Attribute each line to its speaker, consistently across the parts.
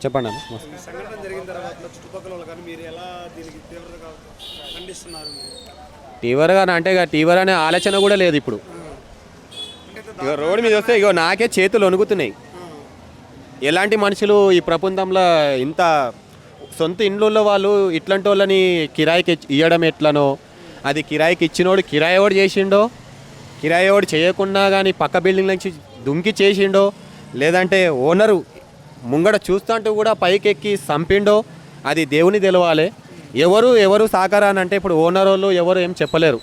Speaker 1: చెప్పండి అన్న.
Speaker 2: సంఘటన జరిగిన తర్వాత చుట్టుపక్కల వాళ్ళు కానీ మీరు ఎలా దీనికి తీవ్రంగా ఖండిస్తున్నారు?
Speaker 1: టీవర్గా అంటే ఇక టీవర్ అనే ఆలోచన కూడా లేదు ఇప్పుడు. ఇక రోడ్డు మీద వస్తే ఇగో నాకే చేతులు వణుకుతున్నాయి. ఎలాంటి మనుషులు ఈ ప్రపంచంలో ఇంత సొంత ఇండ్లలో వాళ్ళు ఇట్లాంటి వాళ్ళని కిరాయికి ఇవ్వడం ఎట్లనో, అది కిరాయికి ఇచ్చినోడు కిరాయి ఎవడు చేసిండో, కిరాయి ఎవడు చేయకుండా కానీ పక్క బిల్డింగ్ నుంచి దుమ్కి చేసిండో, లేదంటే ఓనరు ముంగడ చూస్తుంటూ కూడా పైకెక్కి చంపిండో, అది దేవుని తెలవాలి. ఎవరు సహకారాన్ని అంటే ఇప్పుడు ఓనర్ వాళ్ళు ఎవరు ఏం చెప్పలేరు.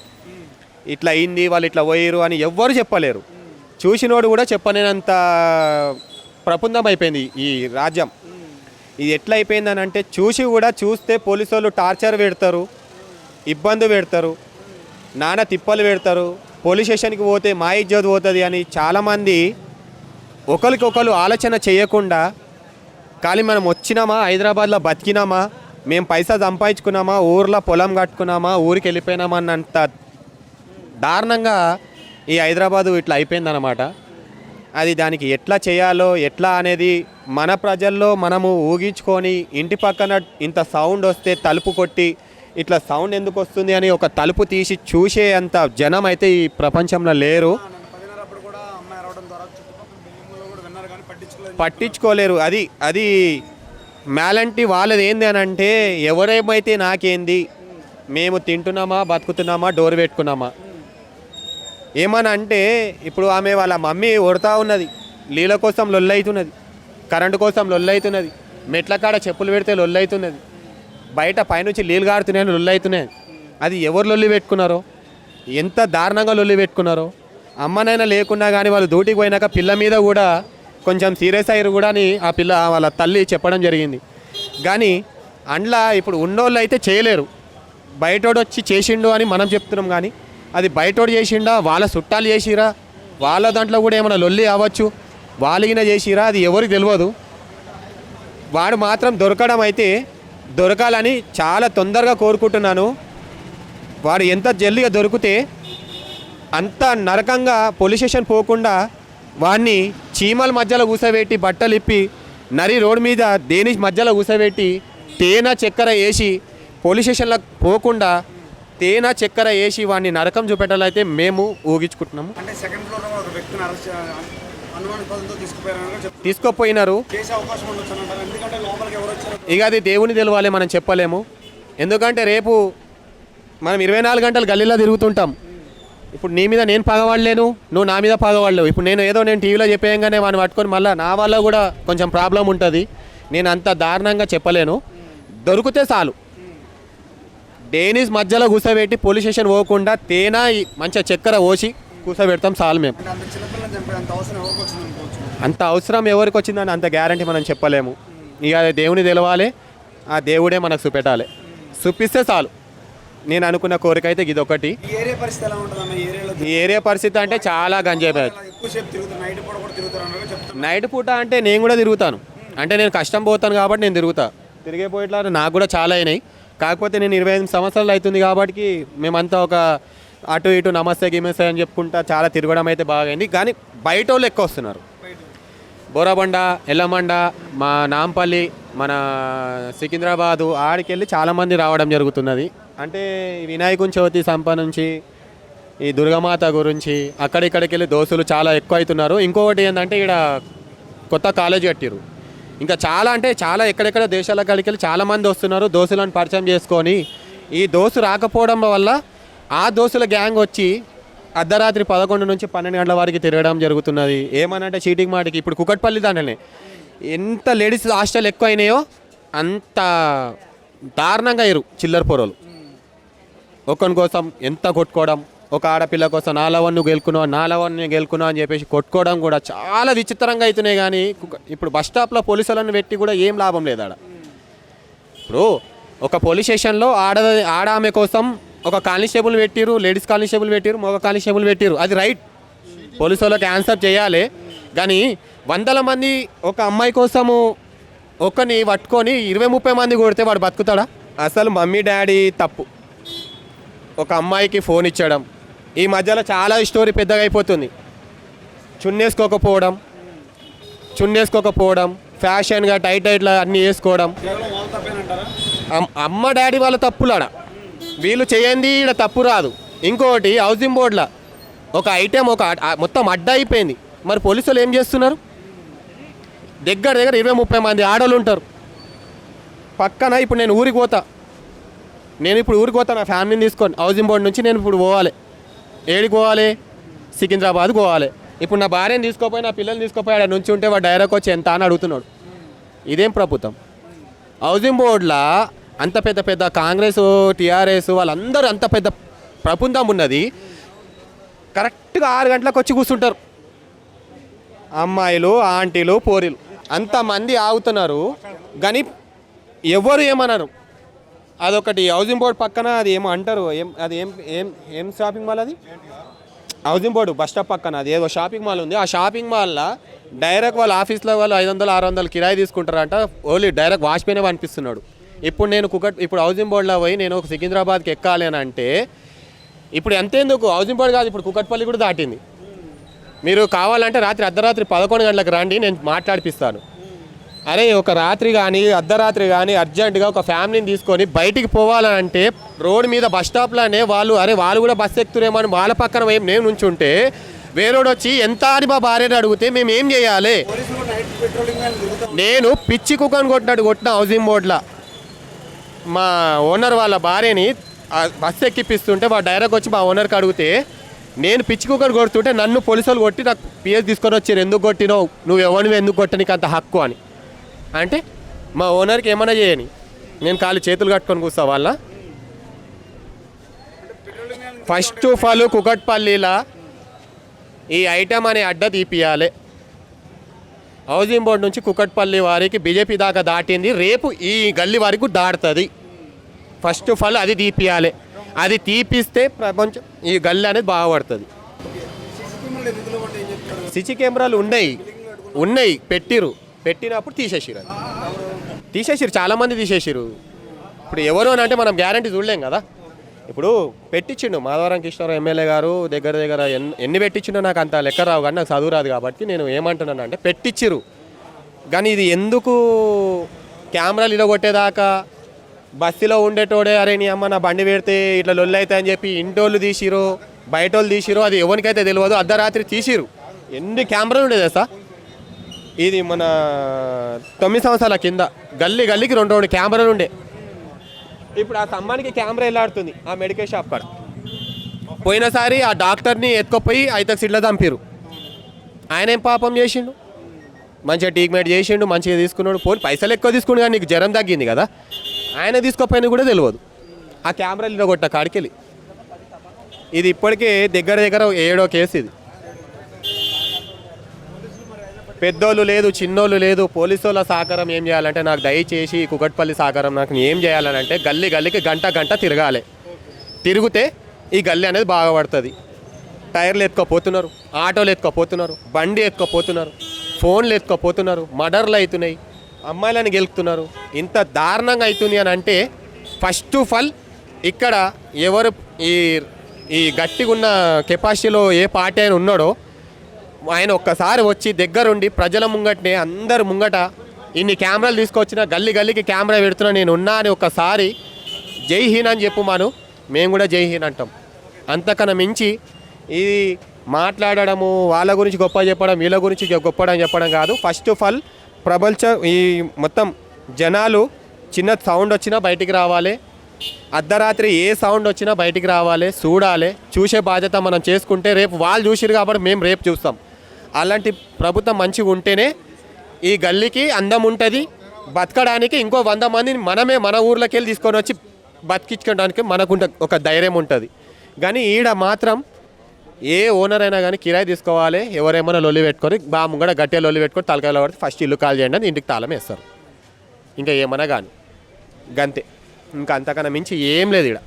Speaker 1: ఇట్లా అయింది వాళ్ళు ఇట్లా పోయారు అని ఎవ్వరు చెప్పలేరు. చూసినోడు కూడా చెప్పలేనంత ప్రపంచం అయిపోయింది ఈ రాజ్యం. ఇది ఎట్లా అయిపోయిందని అంటే చూస్తే పోలీసు వాళ్ళు టార్చర్ పెడతారు, ఇబ్బంది పెడతారు, నానా తిప్పలు పెడతారు. పోలీస్ స్టేషన్కి పోతే మా ఇజ్జత్ పోతుంది అని చాలామంది ఒకరికొకరు ఆలోచన చేయకుండా కానీ మనం వచ్చినామా, హైదరాబాద్లో బతికినామా, మేము పైసా సంపాదించుకున్నామా, ఊర్లో పొలం కట్టుకున్నామా, ఊరికి వెళ్ళిపోయినామా అన్నంత దారుణంగా ఈ హైదరాబాదు ఇట్లా అయిపోయిందన్నమాట. అది దానికి ఎట్లా చేయాలో ఎట్లా అనేది మన ప్రజల్లో మనము ఊగించుకొని ఇంటి పక్కన ఇంత సౌండ్ వస్తే తలుపు కొట్టి ఇట్లా సౌండ్ ఎందుకు వస్తుంది అని ఒక తలుపు తీసి చూసే అంత జనం అయితే ఈ ప్రపంచంలో లేరు, పట్టించుకోలేరు. అది మ్యాలంటీ వాళ్ళది ఏంది అని అంటే ఎవరేమైతే నాకేంది, మేము తింటున్నామా బతుకుతున్నామా డోర్ పెట్టుకున్నామా. ఏమని అంటే ఇప్పుడు ఆమె వాళ్ళ మమ్మీ కొడతా ఉన్నది, నీళ్ళ కోసం లొల్లవుతున్నది, కరెంటు కోసం లొల్లవుతున్నది, మెట్ల కాడ చెప్పులు పెడితే లొల్లవుతున్నది, బయట పైనుంచి నీళ్ళు గారుతున్నాయని లొల్లవుతున్నాయి. అది ఎవరు లొల్లి పెట్టుకున్నారో, ఎంత దారుణంగా లొల్లి పెట్టుకున్నారో. అమ్మనైనా లేకున్నా కానీ వాళ్ళు డ్యూటీకి పోయినాక పిల్ల మీద కూడా కొంచెం సీరియస్ అయ్యారు కూడా అని ఆ పిల్ల వాళ్ళ తల్లి చెప్పడం జరిగింది. కానీ అండ్లా ఇప్పుడు ఉన్నోళ్ళు అయితే చేయలేరు, బయటోడు వచ్చి చేసిండు అని మనం చెప్తున్నాం. కానీ అది బయటోడు చేసిండా, వాళ్ళ చుట్టాలు చేసిరా, వాళ్ళ దాంట్లో కూడా ఏమైనా లొల్లి అవ్వచ్చు, వాళ్ళగిన చేసిరా, అది ఎవరికి తెలియదు. వాడు మాత్రం దొరకడం అయితే దొరకాలని చాలా తొందరగా కోరుకుంటున్నాను. వాడు ఎంత జల్దిగా దొరికితే అంత నరకంగా పోలీస్ స్టేషన్ పోకుండా వాడిని చీమల మధ్యలో కూసబెట్టి బట్టలు ఇప్పి నరి రోడ్డు మీద దేని మధ్యలో కూసబెట్టి తేనె చక్కెర వేసి పోలీస్ స్టేషన్లో పోకుండా తేనె చక్కెర వేసి వాడిని నరకం చూపెట్టాలైతే మేము ఊగించుకుంటున్నాము. తీసుకుపోయినారు. ఇక అది దేవుని తెలవాలి, మనం చెప్పలేము. ఎందుకంటే రేపు మనం 24 గంటలు గల్లీలో తిరుగుతుంటాం. ఇప్పుడు నీ మీద నేను పగవాడలేను, నువ్వు నా మీద పగవాడలేవు. ఇప్పుడు నేను టీవీలో చెప్పేయంగానే వాడిని పట్టుకొని మళ్ళీ నా వల్ల కూడా కొంచెం ప్రాబ్లం ఉంటుంది. నేను అంత దారుణంగా చెప్పలేను. దొరికితే చాలు, డేనిస్ మధ్యలో కూసబెట్టి పోలీస్ స్టేషన్ పోకుండా తేనె మంచిగా చక్కెర పోసి కూసబెడతాం చాలు. మేము అంత అవసరం ఎవరికి వచ్చిందని అంత గ్యారంటీ మనం చెప్పలేము. ఇక దేవుని తెలవాలి, ఆ దేవుడే మనకు చూపెట్టాలి. చూపిస్తే చాలు. నేను అనుకున్న కోరిక అయితే ఇది ఒకటి. ఈ ఏరియా పరిస్థితి అంటే చాలా గంజాయి. నైట్ పూట అంటే నేను కూడా తిరుగుతాను, అంటే నేను కష్టం పోతాను కాబట్టి నేను తిరిగే పోయేట్లా నాకు కూడా చాలా అయినాయి. కాకపోతే నేను 25 సంవత్సరాలు అవుతుంది కాబట్టి మేమంతా ఒక అటు ఇటు నమస్తే గిమస్తే అని చెప్పుకుంటా చాలా తిరగడం అయితే బాగా అయింది. కానీ బయట వాళ్ళు ఎక్కువ వస్తున్నారు. బోరబండ, ఎల్లమండ, మా నాంపల్లి, మన సికింద్రాబాదు ఆడికెళ్ళి చాలామంది రావడం జరుగుతున్నది. అంటే వినాయకుని చవితి సంప నుంచి ఈ దుర్గామాత గురించి అక్కడిక్కడికి వెళ్ళి దోస్తులు చాలా ఎక్కువ అవుతున్నారు. ఇంకొకటి ఏంటంటే ఇక్కడ కొత్త కాలేజ్ కట్టిరు. ఇంకా చాలా అంటే చాలా ఎక్కడెక్కడ దేశాల కాడికి వెళ్ళి చాలామంది వస్తున్నారు. దోస్తులను పరిచయం చేసుకొని ఈ దోస్తు రాకపోవడం వల్ల ఆ దోస్తుల గ్యాంగ్ వచ్చి అర్ధరాత్రి 11 నుంచి 12 గంటల వరకు తిరగడం జరుగుతున్నది. ఏమనంటే చీటింగ్ మాటికి ఇప్పుడు కుకట్పల్లి దాంట్లోనే ఎంత లేడీస్ హాస్టల్ ఎక్కువ అయినాయో అంత దారుణంగా అయ్యారు చిల్లర పొరలు. ఒకరి కోసం ఎంత కొట్టుకోవడం, ఒక ఆడపిల్ల కోసం నాలవన్ను గెలుకున్నావు అని చెప్పేసి కొట్టుకోవడం కూడా చాలా విచిత్రంగా అవుతున్నాయి. కానీ ఇప్పుడు బస్ స్టాప్లో పోలీసులను పెట్టి కూడా ఏం లాభం లేదు. ఆడ ఇప్పుడు ఒక పోలీస్ స్టేషన్లో ఆమె కోసం ఒక కానిస్టేబుల్ పెట్టిరు, లేడీస్ కానిస్టేబుల్ పెట్టిరు, మగ కానిస్టేబుల్ పెట్టిరు. అది రైట్, పోలీసు వాళ్ళకి ఆన్సర్ చేయాలి. కానీ 100 మంది ఒక అమ్మాయి కోసము ఒకరిని పట్టుకొని 20-30 మంది కొడితే వాడు బతుకుతాడా? అసలు మమ్మీ డాడీ తప్పు. ఒక అమ్మాయికి ఫోన్ ఇచ్చడం, ఈ మధ్యలో చాలా స్టోరీ పెద్దగా అయిపోతుంది. చున్నేసుకోకపోవడం, చున్నేసుకోకపోవడం, ఫ్యాషన్గా టైట్లా అన్నీ వేసుకోవడం.
Speaker 2: కేవలం వాళ్ళ తప్పేనంటారా?
Speaker 1: అమ్మ డాడీ వాళ్ళ తప్పులాడ, వీళ్ళు చేయండి ఇక్కడ తప్పు రాదు. ఇంకోటి హౌసింగ్ బోర్డులో ఒక ఐటెం మొత్తం అడ్డా అయిపోయింది. మరి పోలీసులు ఏం చేస్తున్నారు? దగ్గర 20-30 మంది ఆడవాళ్ళు ఉంటారు పక్కన. ఇప్పుడు నేను ఊరికి పోతా నా ఫ్యామిలీని తీసుకొని హౌసింగ్ బోర్డు నుంచి నేను ఇప్పుడు పోవాలి. ఏడికి పోవాలి? సికింద్రాబాద్ పోవాలి. ఇప్పుడు నా భార్యను తీసుకోపోయి నా పిల్లల్ని తీసుకోపోయి ఆడ నుంచి ఉంటే వాడు డైరెక్ట్ వచ్చి ఎంత అని అడుగుతున్నాడు. ఇదేం ప్రభుత్వం? హౌసింగ్ బోర్డులో అంత పెద్ద కాంగ్రెస్, టీఆర్ఎస్ వాళ్ళందరూ అంత పెద్ద ప్రభుత్వం ఉన్నది. కరెక్ట్గా 6 గంటలకు వచ్చి కూర్చుంటారు అమ్మాయిలు, ఆంటీలు, పోరీలు అంతమంది ఆగుతున్నారు. కానీ ఎవరు ఏమన్నారు? అదొకటి హౌసింగ్ బోర్డు పక్కన అది ఏమో అంటారు, అది ఏం షాపింగ్ మాల్ అది? హౌసింగ్ బోర్డు బస్ స్టాప్ పక్కన అది ఏదో షాపింగ్ మాల్ ఉంది. ఆ షాపింగ్ మాల్లో డైరెక్ట్ వాళ్ళ ఆఫీస్లో వాళ్ళు 500-600 కిరాయి తీసుకుంటారంట. ఓన్లీ డైరెక్ట్ వాచ్మెనే అనిపిస్తున్నాడు. ఇప్పుడు హౌసింగ్ బోర్డులో పోయి నేను ఒక సికింద్రాబాద్కి ఎక్కాలి అని అంటే ఇప్పుడు ఎంతేందుకు హౌసింగ్ బోర్డు కాదు, ఇప్పుడు కుకట్పల్లి కూడా దాటింది. మీరు కావాలంటే అర్ధరాత్రి 11 గంటలకు రండి, నేను మాట్లాడిపిస్తాను. అరే ఒక రాత్రి కానీ అర్ధరాత్రి కానీ అర్జెంటుగా ఒక ఫ్యామిలీని తీసుకొని బయటికి పోవాలంటే రోడ్డు మీద బస్ స్టాప్లోనే వాళ్ళు కూడా బస్సు ఎక్కుతురేమో అని వాళ్ళ పక్కన నేను నుంచుంటే వేరేడు వచ్చి ఎంత అని మా భార్యను అడిగితే మేము ఏం చేయాలి?
Speaker 2: పోలీసులు నైట్ పెట్రోలింగ్ అని తిరుగుతాం.
Speaker 1: నేను పిచ్చి కుక్కను కొట్టిన హౌసింగ్ బోర్డులో మా ఓనర్ వాళ్ళ భార్యని బస్సు ఎక్కిపిస్తుంటే వాడు డైరెక్ట్ వచ్చి మా ఓనర్కి అడిగితే నేను పిచ్చి కుక్కను కొడుతుంటే నన్ను పోలీసులు కొట్టి నాకు పిఎస్ తీసుకొని వచ్చారు. ఎందుకు కొట్టినావు, నువ్వు ఎవరిని ఎందుకు కొట్టనీకు అంత హక్కు అని అంటే మా ఓనర్కి ఏమైనా చేయని నేను కాళ్ళు చేతులు కట్టుకొని కూర్చో వాళ్ళ. ఫస్ట్ ఆఫ్ ఆల్ కుకట్పల్లిలో ఈ ఐటమ్ అనే అడ్డ తీపియాలి. హౌసింగ్ బోర్డు నుంచి కుకట్పల్లి వారికి బీజేపీ దాకా దాటింది, రేపు ఈ గల్లీ వారికి దాటుతుంది. ఫస్ట్ ఆఫ్ ఆల్ అది తీపియాలి. అది తీపిస్తే ప్రపంచం ఈ గల్లీ అనేది బాగుపడుతుంది. సిసి కెమెరాలు ఉన్నాయి పెట్టినప్పుడు తీసేసిరు చాలామంది తీసేసిరు. ఇప్పుడు ఎవరు అని అంటే మనం గ్యారంటీ చూడలేం కదా. ఇప్పుడు పెట్టించిండు మాధవరం కృష్ణారావు ఎమ్మెల్యే గారు దగ్గర ఎన్ని పెట్టించిండో నాకు అంత లెక్క రావు, కానీ నాకు చదువు రాదు కాబట్టి నేను ఏమంటున్నాను అంటే పెట్టించిరు. కానీ ఇది ఎందుకు కెమెరాలు ఇడగొట్టేదాకా బస్సులో ఉండేటోడే అరే నీ అమ్మ నా బండి పెడితే ఇట్లా లొల్లు అవుతాయి అని చెప్పి ఇంటోళ్ళు తీసిరు, బయటోళ్ళు తీసిరు, అది ఎవరికైతే తెలియదు. అర్ధరాత్రి తీసిరు. ఎన్ని కెమెరాలు ఉండేది సార్? ఇది మన 9 సంవత్సరాల కింద గల్లీకి 2 కెమెరాలు ఉండే. ఇప్పుడు ఆ స్తంభానికి కెమెరా వెళ్ళాడుతుంది ఆ మెడికల్ షాప్ కాడ. పోయినసారి ఆ డాక్టర్ని ఎత్తుకుపోయి అయితే సిడ్ల దంపిరు. ఆయన ఏం పాపం చేసిండు? మంచిగా ట్రీట్మెంట్ చేసిండు, మంచిగా తీసుకున్నాడు. పైసలు ఎక్కువ తీసుకున్నాడు కానీ నీకు జ్వరం తగ్గింది కదా. ఆయన తీసుకోపోయినా కూడా తెలియదు ఆ కెమెరాలు ఇరగొట్ట కాడికెళ్ళి. ఇది ఇప్పటికే దగ్గర 7వ కేసు. ఇది పెద్దోళ్ళు లేదు, చిన్నోళ్ళు లేదు. పోలీసు వాళ్ళ సహకారం ఏం చేయాలంటే నాకు దయచేసి కుకట్పల్లి సహకారం నాకు ఏం చేయాలని అంటే గల్లీకి గంట తిరగాలి. తిరిగితే ఈ గల్లీ అనేది బాగా పడుతుంది. టైర్లు ఎత్తుకపోతున్నారు, ఆటోలు ఎత్తుకపోతున్నారు, బండి ఎత్తుకపోతున్నారు, ఫోన్లు ఎత్తుకపోతున్నారు, మర్డర్లు అవుతున్నాయి, అమ్మాయిలను గెలుపుతున్నారు. ఇంత దారుణంగా అవుతుంది అని అంటే ఫస్ట్ ఆఫ్ ఆల్ ఇక్కడ ఎవరు ఈ గట్టిగా ఉన్న కెపాసిటీలో ఏ పార్టీ అయినా ఉన్నాడో ఆయన ఒక్కసారి వచ్చి దగ్గరుండి ప్రజల ముంగటనే అందరు ముంగట ఇన్ని కెమెరాలు తీసుకొచ్చిన గల్లీకి కెమెరా పెడుతున్నా నేను ఉన్నా అని ఒక్కసారి జై హింద్ అని చెప్పు. మేము కూడా జై హింద్ అంటాం. అంతకన్నా మించి ఇది మాట్లాడడము, వాళ్ళ గురించి గొప్ప చెప్పడం, వీళ్ళ గురించి చెప్పడం కాదు. ఫస్ట్ ఆఫ్ ఆల్ ఈ మొత్తం జనాలు చిన్న సౌండ్ వచ్చినా బయటికి రావాలి. అర్ధరాత్రి ఏ సౌండ్ వచ్చినా బయటికి రావాలి, చూసే బాధ్యత మనం చేసుకుంటే రేపు వాళ్ళు చూసిరు కాబట్టి మేము రేపు చూస్తాం. అలాంటి ప్రభుత్వం మంచిగా ఉంటేనే ఈ గల్లీకి అందం ఉంటుంది. బతకడానికి ఇంకో 100 మందిని మనమే మన ఊర్లోకి వెళ్ళి తీసుకొని వచ్చి బతికించుకోవడానికి మనకు ఒక ధైర్యం ఉంటుంది. కానీ ఈడ మాత్రం ఏ ఓనర్ అయినా కానీ కిరాయి తీసుకోవాలి. ఎవరేమైనా లొల్లి పెట్టుకొని ముంగడ గట్టిగా లొల్లి పెట్టుకొని తలకాయలో పడితే ఫస్ట్ ఇల్లు కాల్ చేయండి అని ఇంటికి తాళం వేస్తారు. ఇంకా ఏమన్నా కానీ గంతే. ఇంకా అంతకన్నా మించి ఏం లేదు ఈడ.